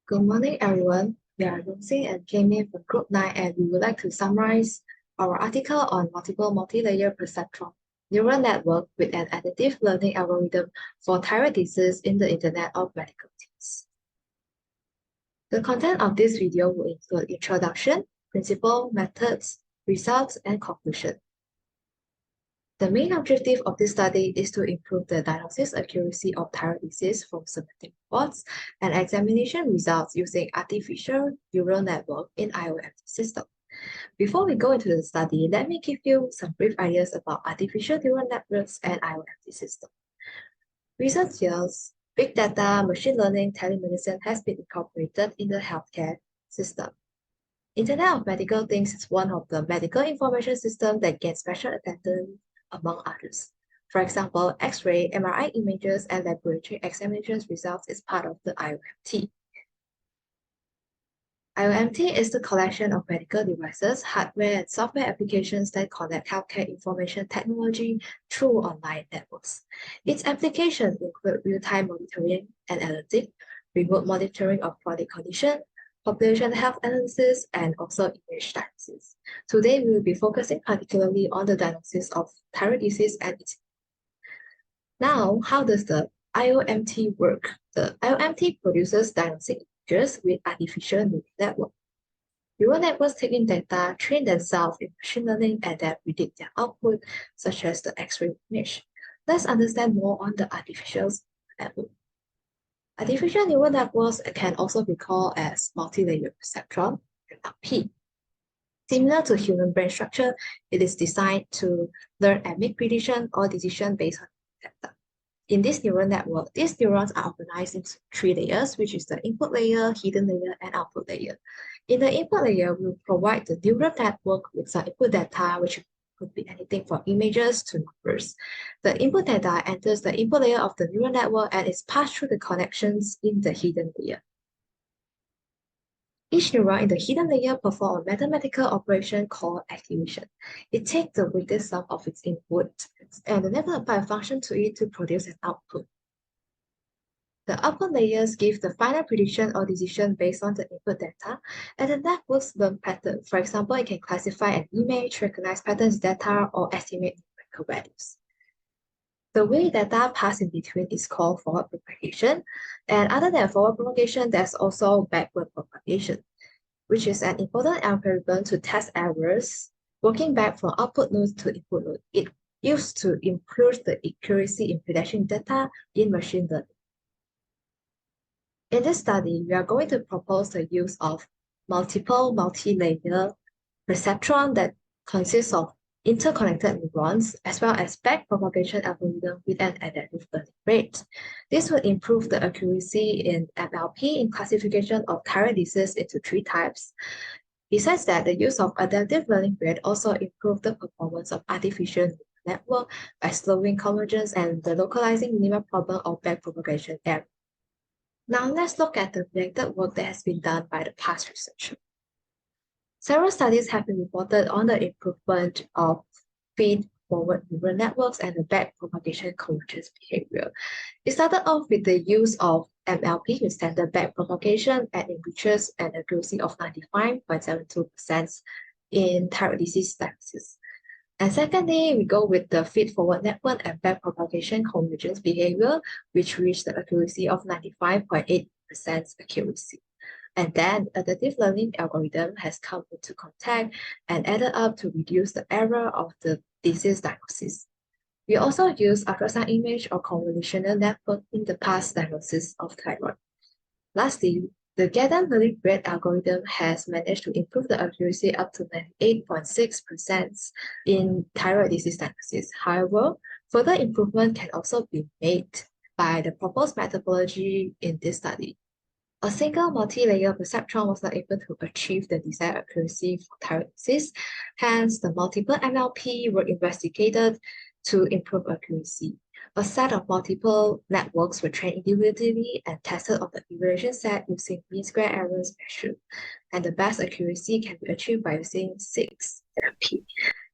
Good morning, everyone. We are Yong and Khei from Group 9, and we would like to summarize our article on multiple multilayer perceptron neural network with an adaptive learning algorithm for thyroid disease in the Internet of Medical Things. The content of this video will include introduction, principle, methods, results, and conclusion. The main objective of this study is to improve the diagnosis accuracy of thyroid disease from symptomatic reports and examination results using artificial neural network in IoMT system. Before we go into the study, let me give you some brief ideas about artificial neural networks and IoMT system. Recent years, big data, machine learning, telemedicine has been incorporated in the healthcare system. Internet of Medical Things is one of the medical information systems that gets special attention among others. For example, X-ray, MRI images, and laboratory examinations results is part of the IoMT. IoMT is the collection of medical devices, hardware, and software applications that connect healthcare information technology through online networks. Its applications include real-time monitoring and analytics, remote monitoring of chronic condition, population health analysis, and also image diagnosis. Today, we will be focusing particularly on the diagnosis of thyroid disease and its. Now, how does the IoMT work? The IoMT produces diagnostic images with artificial neural network. Neural networks take in data, train themselves in machine learning, and then predict their output, such as the X-ray image. Let's understand more on the artificial network. Artificial neural networks can also be called as multilayer perceptron, MMLP. Similar to human brain structure, it is designed to learn and make prediction or decision based on data. In this neural network, these neurons are organized into 3 layers, which is the input layer, hidden layer, and output layer. In the input layer, we provide the neural network with some input data, which could be anything from images to numbers. The input data enters the input layer of the neural network and is passed through the connections in the hidden layer. Each neuron in the hidden layer performs a mathematical operation called activation. It takes the weighted sum of its input and then apply a function to it to produce an output. The output layers give the final prediction or decision based on the input data, and the networks learn patterns. For example, it can classify an image, recognize patterns data, or estimate numerical values. The way data pass in between is called forward propagation, and other than forward propagation, there's also backward propagation, which is an important algorithm to test errors, working back from output nodes to input node. It used to improve the accuracy in prediction data in machine learning. In this study, we are going to propose the use of multiple multi-layer perceptron that consists of interconnected neurons, as well as backpropagation algorithm with an adaptive learning rate. This will improve the accuracy in MLP in classification of thyroid disease into 3 types. Besides that, the use of adaptive learning rate also improves the performance of artificial network by slowing convergence and the localizing minimal problem of backpropagation error. Now let's look at the related work that has been done by the past researchers. Several studies have been reported on the improvement of feed-forward neural networks and the backpropagation convergence behavior. It started off with the use of MLP with standard backpropagation and it reaches an accuracy of 95.72% in thyroid disease diagnosis. And secondly, we go with the feed-forward network and backpropagation convergence behavior, which reached the accuracy of 95.8% accuracy. And then adaptive learning algorithm has come into contact and added up to reduce the error of the disease diagnosis. We also use ultrasound image or convolutional network in the past diagnosis of thyroid. Lastly, the Gadam learning rate algorithm has managed to improve the accuracy up to 98.6% in thyroid disease diagnosis. However, further improvement can also be made by the proposed methodology in this study. A single multi-layer perceptron was not able to achieve the desired accuracy for thyroid disease. Hence, the multiple MLP were investigated to improve accuracy. A set of multiple networks were trained individually and tested on the evaluation set using mean square errors measured. And the best accuracy can be achieved by using 6 MLP.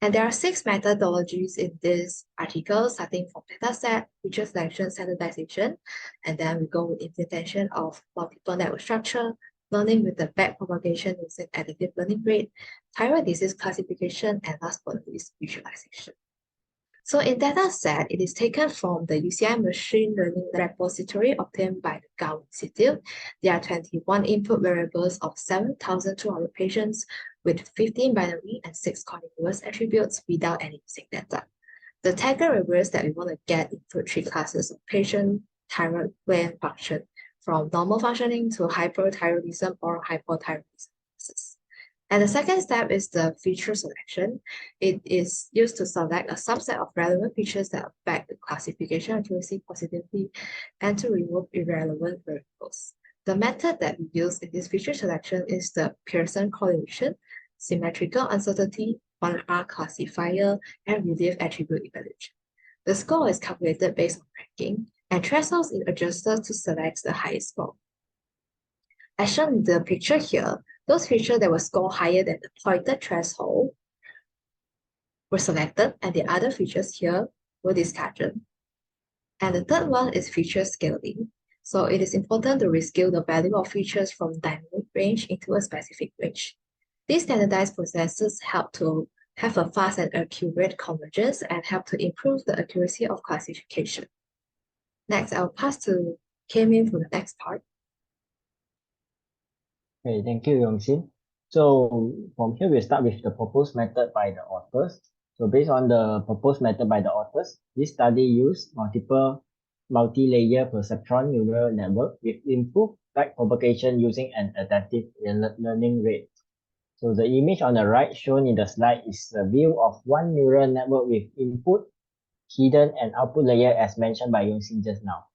And there are 6 methodologies in this article, starting from dataset, feature selection, standardization, and then we go with implementation of multiple network structure, learning with the backpropagation using additive learning rate, thyroid disease classification, and last but not least, visualization. So in dataset, it is taken from the UCI machine learning repository obtained by the Gao Institute. There are 21 input variables of 7,200 patients with 15 binary and 6 continuous attributes without any missing data. The target variables that we want to get include 3 classes of patient, thyroid gland function, from normal functioning to hyperthyroidism or hypothyroidism classes. And the second step is the feature selection. It is used to select a subset of relevant features that affect the classification accuracy positively and to remove irrelevant variables. The method that we use in this feature selection is the Pearson correlation, symmetrical uncertainty, 1R classifier, and relief attribute evaluation. The score is calculated based on ranking, and thresholds is adjusted to select the highest score. As shown in the picture here, those features that were scored higher than the pointed threshold were selected, and the other features here were discarded. And the third one is feature scaling. So it is important to rescale the value of features from dynamic range into a specific range. These standardized processes help to have a fast and accurate convergence and help to improve the accuracy of classification. Next, I'll pass to Khei for the next part. Okay, thank you, Yong. So from here, we'll start with the proposed method by the authors. So based on the proposed method by the authors, this study used multi-layer perceptron neural network with improved backpropagation using an adaptive learning rate. So the image on the right shown in the slide is a view of one neural network with input, hidden, and output layer as mentioned by Yong just now.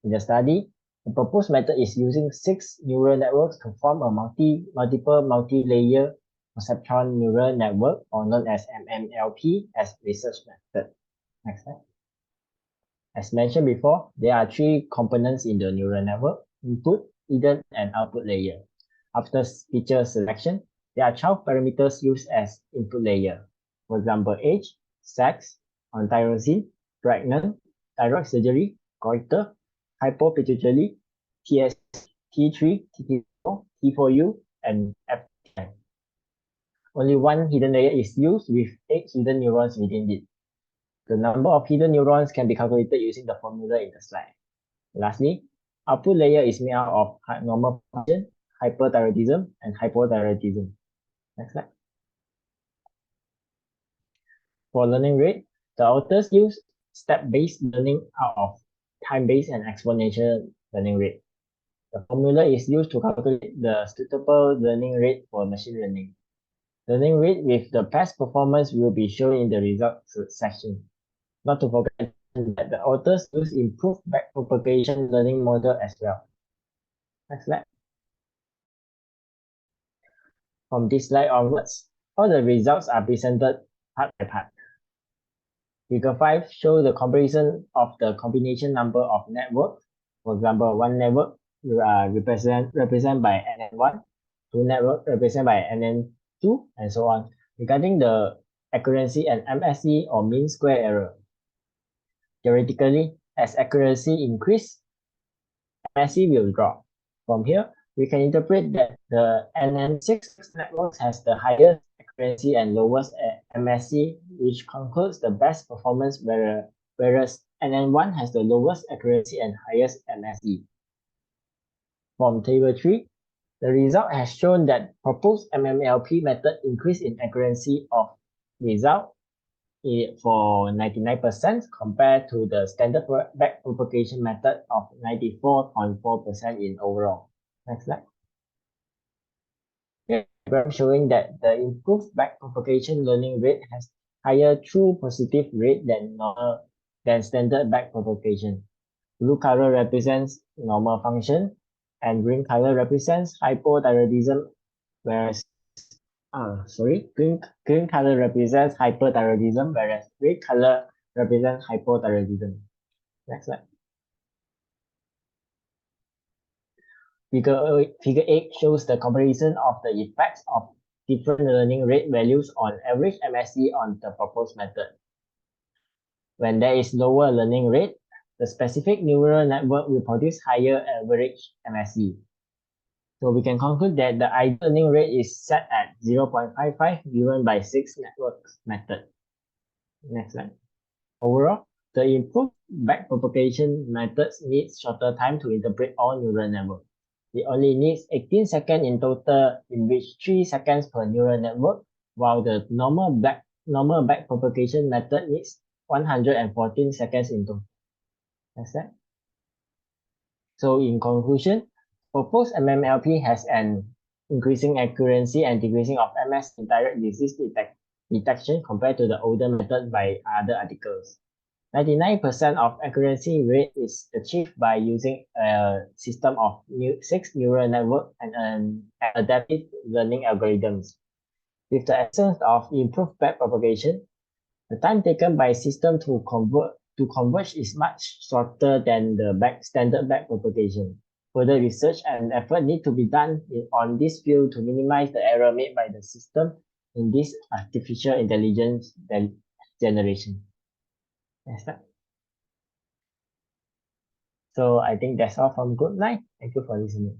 In the study, the proposed method is using 6 neural networks to form a multiple multi-layer perceptron neural network, or known as MMLP, as research method. Next slide. As mentioned before, there are 3 components in the neural network: input, hidden, and output layer. After feature selection, there are 12 parameters used as input layer. For example, age, sex, on tyrosine, pregnant, thyroid surgery, goiter, hypopituitary, TS, T3, T4, T4U, and FTI. Only one hidden layer is used with 8 hidden neurons within it. The number of hidden neurons can be calculated using the formula in the slide. Lastly, output layer is made out of normal function, hyperthyroidism, and hypothyroidism. Next slide. For learning rate, the authors use step-based learning out of time-based and exponential learning rate. The formula is used to calculate the suitable learning rate for machine learning. Learning rate with the best performance will be shown in the results section. Not to forget that the authors use improved backpropagation learning model as well. Next slide. From this slide onwards, all the results are presented part by part. Figure 5 shows the comparison of the combination number of networks. For example, one network represent by NN1, two network represented by NN2, and so on. Regarding the accuracy and MSE, or mean square error. Theoretically, as accuracy increases, MSE will drop. From here, we can interpret that the NN6 network has the highest accuracy and lowest MSE, which concludes the best performance, whereas NN1 has the lowest accuracy and highest MSE. From table 3, the result has shown that proposed MMLP method increase in accuracy of result for 99% compared to the standard backpropagation method of 94.4% in overall. Next slide. Here, diagram showing that the improved backpropagation learning rate has higher true positive rate than standard backpropagation. Blue color represents normal function, and green color represents hypothyroidism, whereas green color represents hyperthyroidism, whereas red color represents hypothyroidism. Next slide. Figure 8 shows the comparison of the effects of different learning rate values on average MSE on the proposed method. When there is lower learning rate, the specific neural network will produce higher average MSE. So we can conclude that the ideal learning rate is set at 0.55 given by 6 networks method. Next slide. Overall, the improved backpropagation methods needs shorter time to interpret all neural networks. It only needs 18 seconds in total, in which 3 seconds per neural network, while the normal backpropagation method needs 114 seconds in total. Next slide. So in conclusion, proposed MMLP has an increasing accuracy and decreasing of MS in thyroid disease detection compared to the older method by other articles. 99% of accuracy rate is achieved by using a system of 6 neural network and adaptive learning algorithms. With the absence of improved backpropagation, the time taken by system to converge is much shorter than the standard backpropagation. Further research and effort need to be done on this field to minimize the error made by the system in this artificial intelligence generation. Next slide. So I think that's all from Good Night. Thank you for listening.